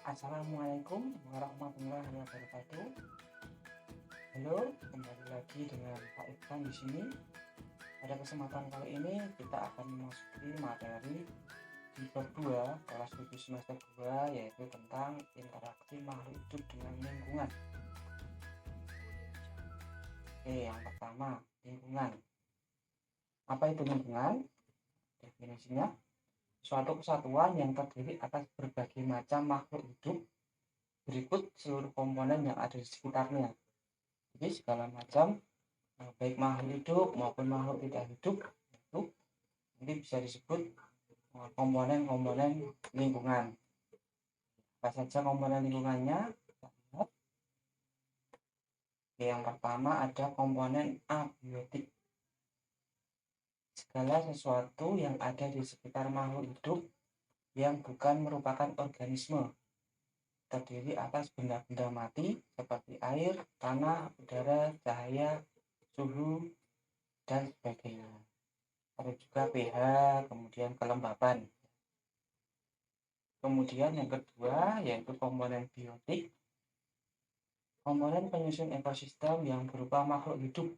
Assalamualaikum warahmatullahi wabarakatuh. Halo, kembali lagi dengan Pak Irfan di sini. Pada kesempatan kali ini kita akan memasuki materi di bab 2 kelas 7 semester 2, yaitu tentang interaksi makhluk hidup dengan lingkungan. Oke, yang pertama, lingkungan. Apa itu lingkungan? Definisinya, suatu kesatuan yang terdiri atas berbagai macam makhluk hidup berikut seluruh komponen yang ada di sekitarnya. Jadi segala macam baik makhluk hidup maupun makhluk tidak hidup itu nanti bisa disebut komponen-komponen lingkungan. Apa saja komponen lingkungannya? Oke, yang pertama ada komponen abiotik. Segala sesuatu yang ada di sekitar makhluk hidup yang bukan merupakan organisme, terdiri atas benda-benda mati seperti air, tanah, udara, cahaya, suhu, dan sebagainya. Ada juga pH, kemudian kelembapan. Kemudian yang kedua yaitu komponen biotik, komponen penyusun ekosistem yang berupa makhluk hidup,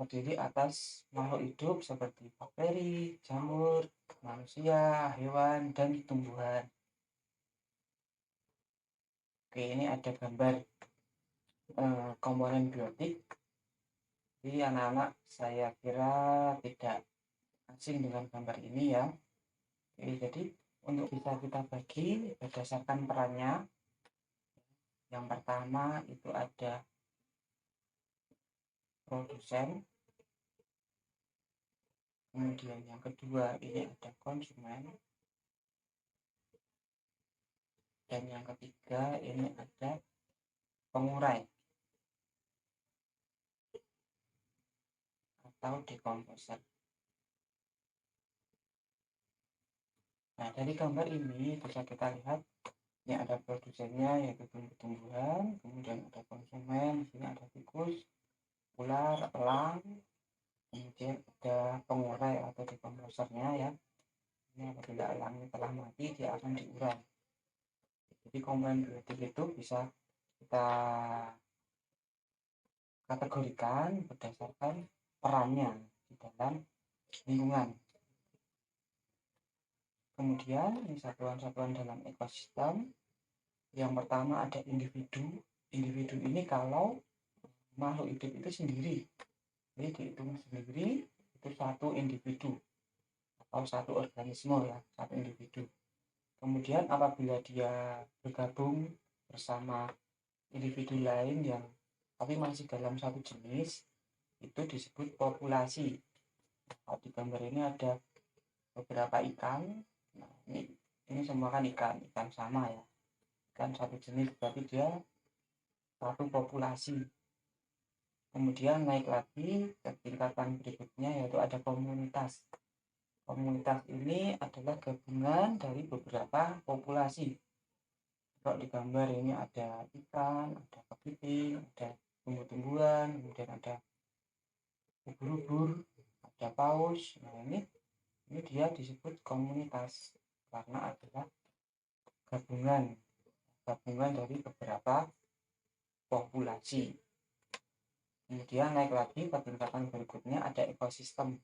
terdiri atas makhluk hidup seperti bakteri, jamur, manusia, hewan, dan tumbuhan. Oke, ini ada gambar komponen biotik. Jadi anak-anak saya kira tidak asing dengan gambar ini ya. Oke, jadi untuk bisa kita bagi berdasarkan perannya. Yang pertama itu ada produsen, kemudian yang kedua ini ada konsumen, dan yang ketiga ini ada pengurai atau dekomposer. Nah, dari gambar ini bisa kita lihat ini ada produsennya yaitu tumbuh-tumbuhan, kemudian ada konsumen, di sini ada tikus, ular, elang, kemudian ada pengurai atau dekomposernya ya. Ini apabila elangnya telah mati dia akan diurai. Jadi komponen biotik itu bisa kita kategorikan berdasarkan perannya di dalam lingkungan. Kemudian ini satuan-satuan dalam ekosistem. Yang pertama ada individu. Individu ini kalau makhluk hidup itu sendiri, jadi dihitung sendiri itu satu individu atau satu organisme ya, satu individu. Kemudian apabila dia bergabung bersama individu lain yang tapi masih dalam satu jenis, itu disebut populasi. Kalau di gambar ini ada beberapa ikan. Nah, ini semua kan ikan sama ya, ikan satu jenis, berarti dia satu populasi. Kemudian naik lagi ke tingkatan berikutnya yaitu ada komunitas. Komunitas ini adalah gabungan dari beberapa populasi. Kalau di gambar ini ada ikan, ada kepiting, ada tumbuh-tumbuhan, kemudian ada ubur-ubur, ada paus. Nah, ini dia disebut komunitas karena adalah gabungan dari beberapa populasi. Kemudian naik lagi ke tingkatan berikutnya ada ekosistem.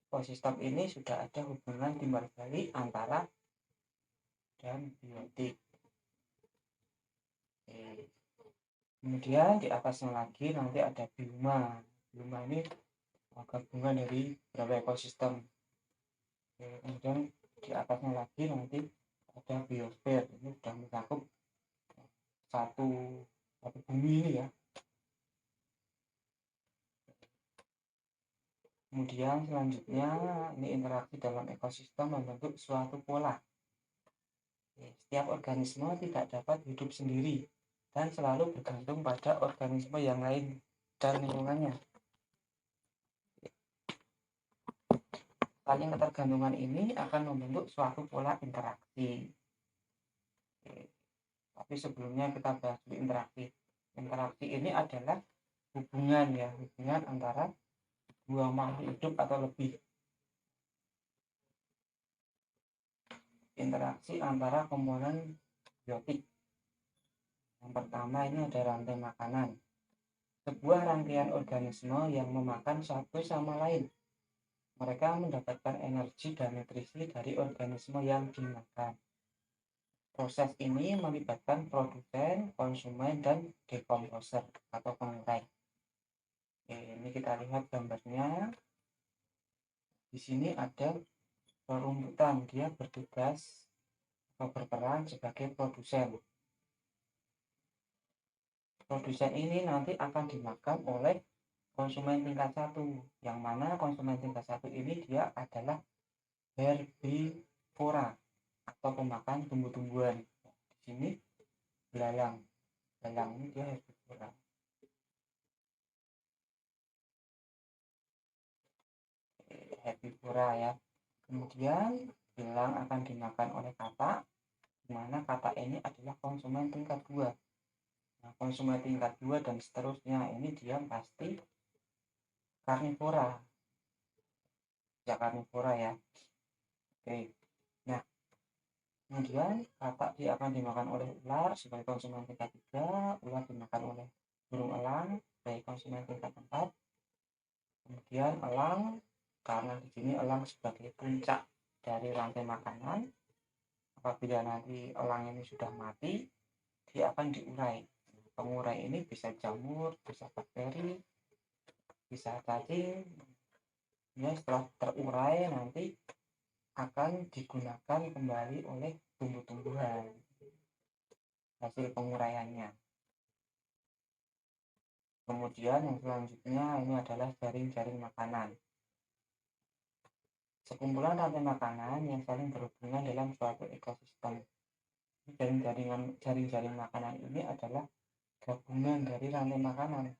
Ekosistem ini sudah ada hubungan timbal balik antara dan biotik. Oke. Kemudian di atasnya lagi nanti ada bioma. Bioma ini gabungan dari beberapa ekosistem. Oke. Kemudian di atasnya lagi nanti ada biosfer. Ini sudah mencakup satu bumi ini ya. Kemudian selanjutnya ini interaksi dalam ekosistem membentuk suatu pola. Setiap organisme tidak dapat hidup sendiri dan selalu bergantung pada organisme yang lain dan lingkungannya. Saling ketergantungan ini akan membentuk suatu pola interaksi. Tapi sebelumnya kita bahas interaksi. Interaksi ini adalah hubungan antara dua makhluk hidup atau lebih. Interaksi antara komponen biotik. Yang pertama ini ada rantai makanan. Sebuah rangkaian organisme yang memakan satu sama lain. Mereka mendapatkan energi dan nutrisi dari organisme yang dimakan. Proses ini melibatkan produsen, konsumen, dan dekomposer atau pengurai. Oke, ini kita lihat gambarnya. Di sini ada rumputan, dia bertugas atau berperan sebagai produsen. Produsen ini nanti akan dimakan oleh konsumen tingkat 1, yang mana konsumen tingkat 1 ini dia adalah herbivora atau pemakan tumbuh-tumbuhan. Di sini belalang ini dia herbivora. Ya. Kemudian belalang akan dimakan oleh katak, di mana katak ini adalah konsumen tingkat 2. Nah, konsumen tingkat 2 dan seterusnya ini dia pasti karnivora. Ya, karnivora ya. Oke. Nah, kemudian katak dia akan dimakan oleh ular sebagai konsumen tingkat 3, ular dimakan oleh burung elang sebagai konsumen tingkat 4. Kemudian elang, karena di sini elang sebagai puncak dari rantai makanan, apabila nanti elang ini sudah mati, dia akan diurai. Pengurai ini bisa jamur, bisa bakteri, bisa cacing. Ya, setelah terurai nanti akan digunakan kembali oleh tumbuh-tumbuhan hasil penguraiannya. Kemudian yang selanjutnya ini adalah jaring-jaring makanan. Sekumpulan rantai makanan yang saling berhubungan dalam suatu ekosistem. Jaring-jaring makanan ini adalah gabungan dari rantai makanan.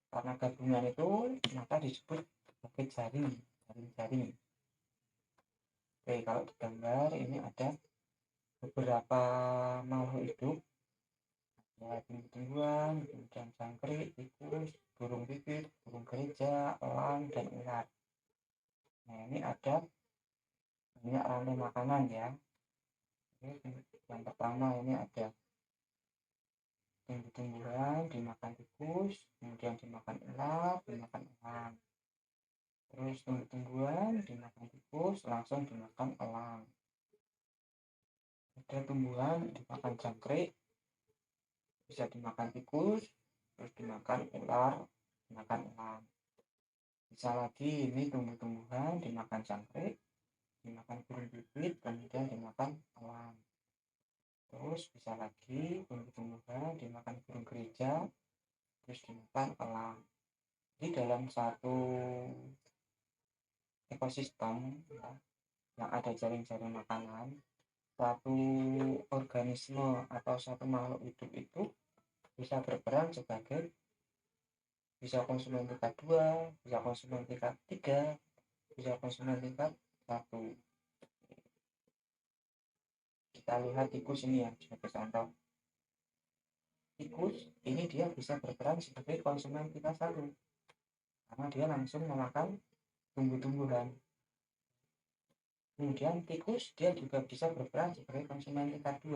Karena gabungan itu maka disebut sebagai jaring. Oke, kalau di gambar ini ada beberapa makhluk hidup, ya, tumbuh-tumbuhan, kemudian jangkrik, tikus, burung pipit, burung gereja, elang, dan ular. Nah, ini ada banyak rantai makanan ya. Yang pertama ini ada tumbuh-tumbuhan dimakan tikus, kemudian dimakan ular, dimakan elang. Terus tumbuh-tumbuhan dimakan tikus, langsung dimakan elang. Ada tumbuhan dimakan jangkrik, bisa dimakan tikus, terus dimakan ular, dimakan elang. Bisa lagi ini tumbuh-tumbuhan dimakan jangkrik, dimakan burung pipit, kemudian dimakan elang. Terus bisa lagi tumbuh-tumbuhan dimakan burung gereja, terus dimakan elang. Jadi dalam satu ekosistem ya, yang ada jaring-jaring makanan, satu organisme atau satu makhluk hidup itu bisa berperan sebagai bisa konsumen tingkat 2, bisa konsumen tingkat 3, bisa konsumen tingkat 1. Kita lihat tikus ini ya sebagai contoh. Tikus ini dia bisa berperan sebagai konsumen tingkat 1 karena dia langsung memakan tumbuh-tumbuhan. Kemudian tikus dia juga bisa berperan sebagai konsumen tingkat 2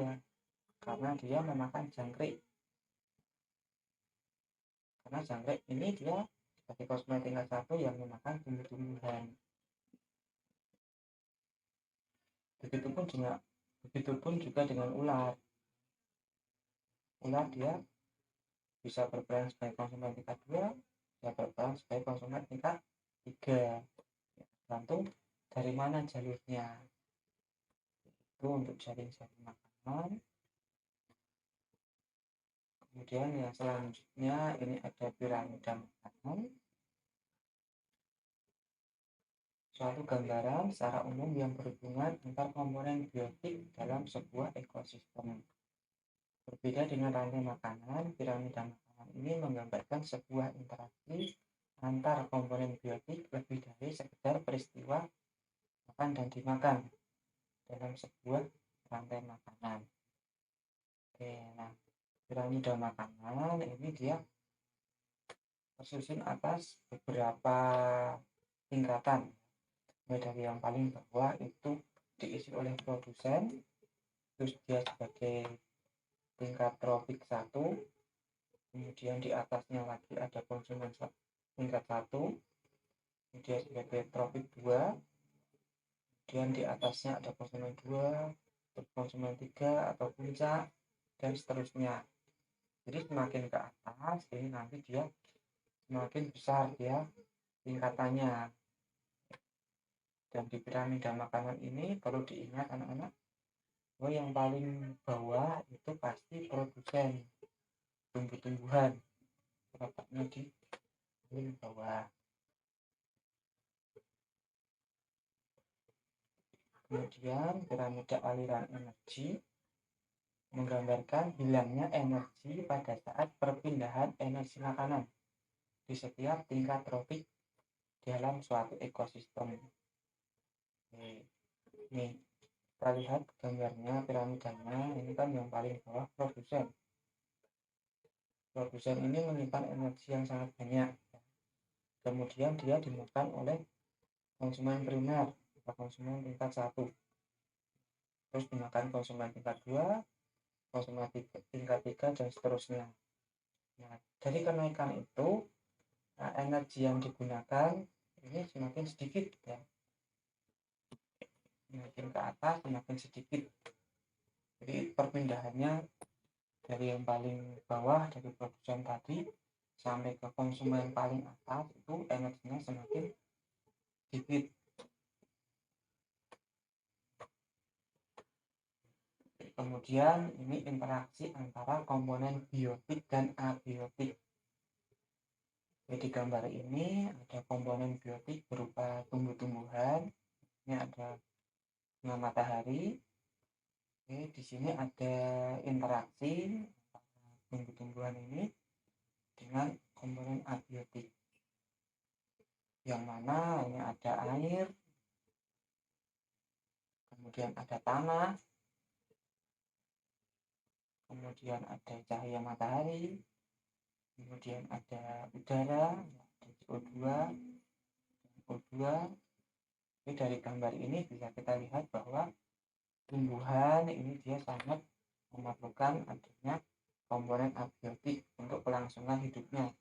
karena dia memakan jangkrik. Karena jangkrik ini dia sebagai konsumen tingkat 1 yang memakan tumbuh-tumbuhan. Begitupun juga dengan ular. Ular dia bisa berperan sebagai konsumen tingkat 2, bisa berperan sebagai konsumen tingkat 3. Tergantung dari mana jalurnya. Itu untuk jaring-jaring makanan. Kemudian yang selanjutnya ini ada piramida makanan. Suatu gambaran secara umum yang berhubungan antar komponen biotik dalam sebuah ekosistem. Berbeda dengan rantai makanan, piramida makanan ini menggambarkan sebuah interaksi antar komponen biotik lebih dari sekedar peristiwa makan dan dimakan dalam sebuah rantai makanan. Oke, nah piramida makanan ini dia tersusun atas beberapa tingkatan. Dari yang paling bawah itu diisi oleh oleh produsen, terus dia sebagai tingkat trofik 1, kemudian di atasnya lagi ada konsumen tingkat 1, kemudian sebagai trofik 2, kemudian di atasnya ada konsumen 2, terus konsumen 3 atau puncak, dan seterusnya. Jadi semakin ke atas ini nanti dia semakin besar dia tingkatannya. Dan di piramida makanan ini perlu diingat anak-anak, yang paling bawah itu pasti produsen tumbuh-tumbuhan, letaknya di paling bawah. Kemudian piramida aliran energi menggambarkan hilangnya energi pada saat perpindahan energi makanan di setiap tingkat trofik dalam suatu ekosistem. Nih, kita lihat gambarnya, piramidanya. Ini kan yang paling bawah produsen. Produsen ini menyimpan energi yang sangat banyak. Kemudian dia dimakan oleh konsumen primer atau konsumen tingkat 1. Terus dimakan konsumen tingkat 2, konsumen tingkat 3, dan seterusnya. Nah, dari kenaikan itu, energi yang digunakan ini semakin sedikit ya. Semakin ke atas semakin sedikit. Jadi perpindahannya dari yang paling bawah dari produsen tadi sampai ke konsumen paling atas itu energinya semakin sedikit. Kemudian ini interaksi antara komponen biotik dan abiotik. Jadi gambar ini ada komponen biotik berupa tumbuh-tumbuhan. Ini ada bunga matahari. Oke, di sini ada interaksi tumbuh-tumbuhan ini dengan komponen abiotik, yang mana ini ada air, kemudian ada tanah, kemudian ada cahaya matahari, kemudian ada udara, ada CO2, O2. Jadi dari gambar ini bisa kita lihat bahwa tumbuhan ini dia sangat memerlukan adanya komponen abiotik untuk kelangsungan hidupnya,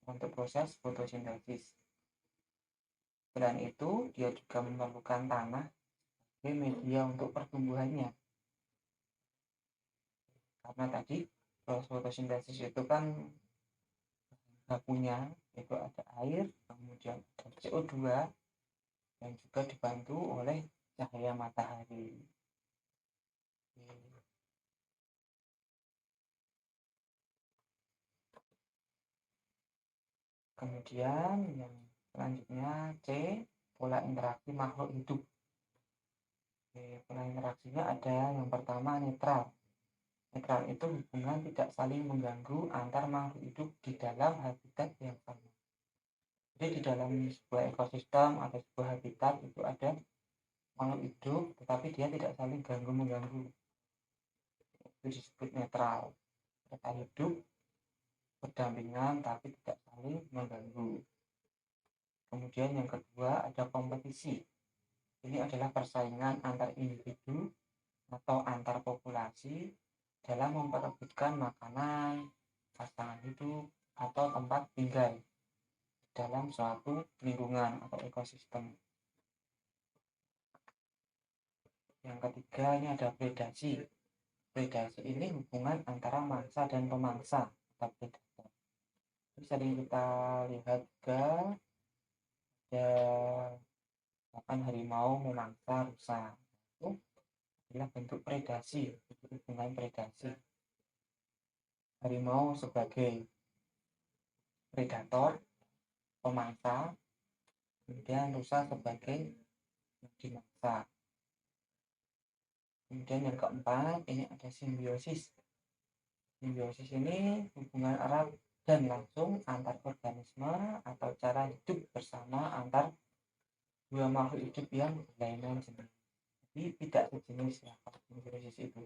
untuk proses fotosintesis. Selain itu, dia juga memerlukan tanah sebagai media untuk pertumbuhannya. Karena tadi proses fotosintesis itu kan bakunya itu ada air, kemudian ada CO2, dan juga dibantu oleh cahaya matahari. Kemudian yang selanjutnya C, pola interaksi makhluk hidup. Pola interaksinya ada yang pertama netral. Netral itu hubungan tidak saling mengganggu antar makhluk hidup di dalam habitat yang sama. Jadi di dalam sebuah ekosistem atau sebuah habitat itu ada makhluk hidup, tetapi dia tidak saling ganggu mengganggu. Itu disebut netral. Mereka hidup berdampingan tapi tidak saling mengganggu. Kemudian yang kedua ada kompetisi. Ini adalah persaingan antar individu atau antar populasi dalam memperebutkan makanan, pasangan hidup, atau tempat tinggal dalam suatu lingkungan atau ekosistem. Yang ketiga ini ada predasi. Predasi ini hubungan antara mangsa dan pemangsa atau predator. Sering kita lihat juga ada bahkan harimau memangsa rusa. Itu adalah bentuk predasi, hubungan predasi. Harimau sebagai predator, pemangsa, kemudian rusa sebagai dimangsa. Kemudian yang keempat ini ada simbiosis. Simbiosis ini hubungan erat dan langsung antar organisme atau cara hidup bersama antar dua makhluk hidup yang berlainan jenis. Jadi tidak sejenis ya simbiosis itu.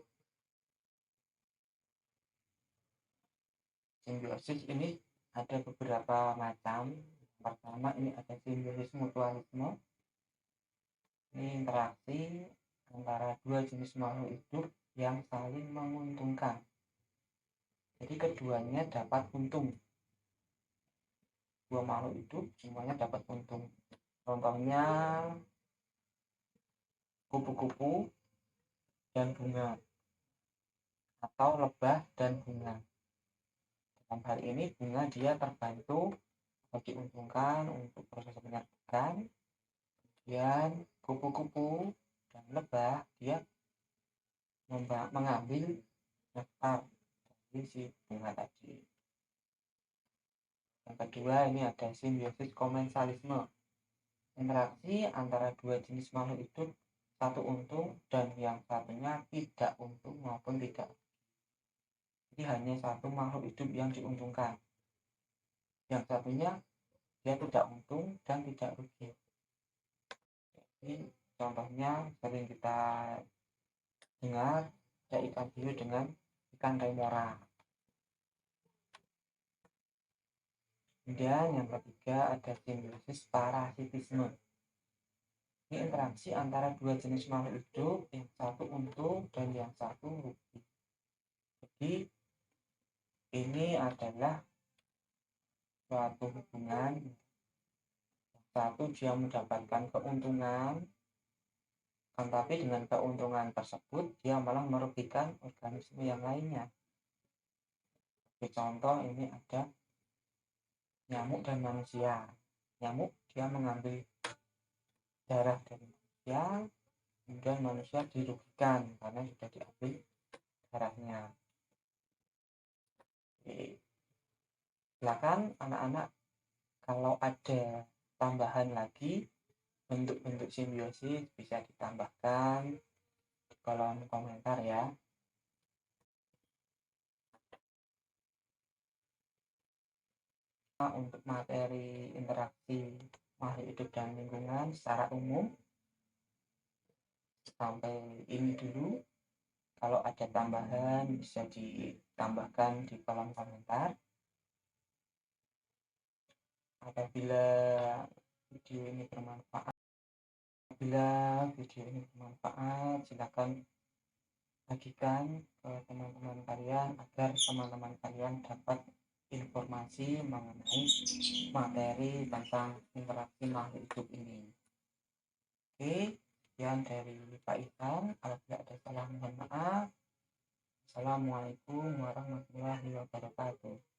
Simbiosis ini ada beberapa macam. Pertama ini ada simbiosis mutualisme. Ini interaksi antara dua jenis makhluk hidup yang saling menguntungkan. Jadi keduanya dapat untung. Dua makhluk hidup semuanya dapat untung. Contohnya kupu-kupu dan bunga atau lebah dan bunga. Dalam hal ini bunga dia terbantu atau diuntungkan untuk proses penyerbukan. Kemudian kupu-kupu dan lebah dia mengambil nektar dari si bunga tadi. Yang kedua ini ada simbiosis komensalisme. Interaksi antara dua jenis makhluk hidup, satu untung dan yang satunya tidak untung maupun tidak. Jadi hanya satu makhluk hidup yang diuntungkan. Yang satunya dia tidak untung dan tidak rugi. Jadi contohnya sering kita dengar ada ikan hiu dengan ikan remora. Kemudian yang ketiga ada simbiosis parasitisme. Ini interaksi antara dua jenis makhluk hidup, yang satu untung dan yang satu rugi. Jadi ini adalah suatu hubungan, yang satu dia mendapatkan keuntungan, tetapi dengan keuntungan tersebut dia malah merugikan organisme yang lainnya. Sebagai contoh ini ada nyamuk dan manusia. Nyamuk dia mengambil darah dari manusia, kemudian manusia dirugikan karena sudah diambil darahnya. Silakan anak-anak kalau ada tambahan lagi bentuk-bentuk simbiosis bisa ditambahkan di kolom komentar ya. Untuk materi interaksi makhluk hidup dan lingkungan secara umum sampai ini dulu. Kalau ada tambahan bisa ditambahkan di kolom komentar. Apabila video ini bermanfaat, silakan bagikan ke teman-teman kalian agar teman-teman kalian dapat informasi mengenai materi tentang interaksi makhluk hidup ini. Oke, sekian dari Pak Ivan. Apabila ada salah mohon maaf. Assalamualaikum warahmatullahi wabarakatuh.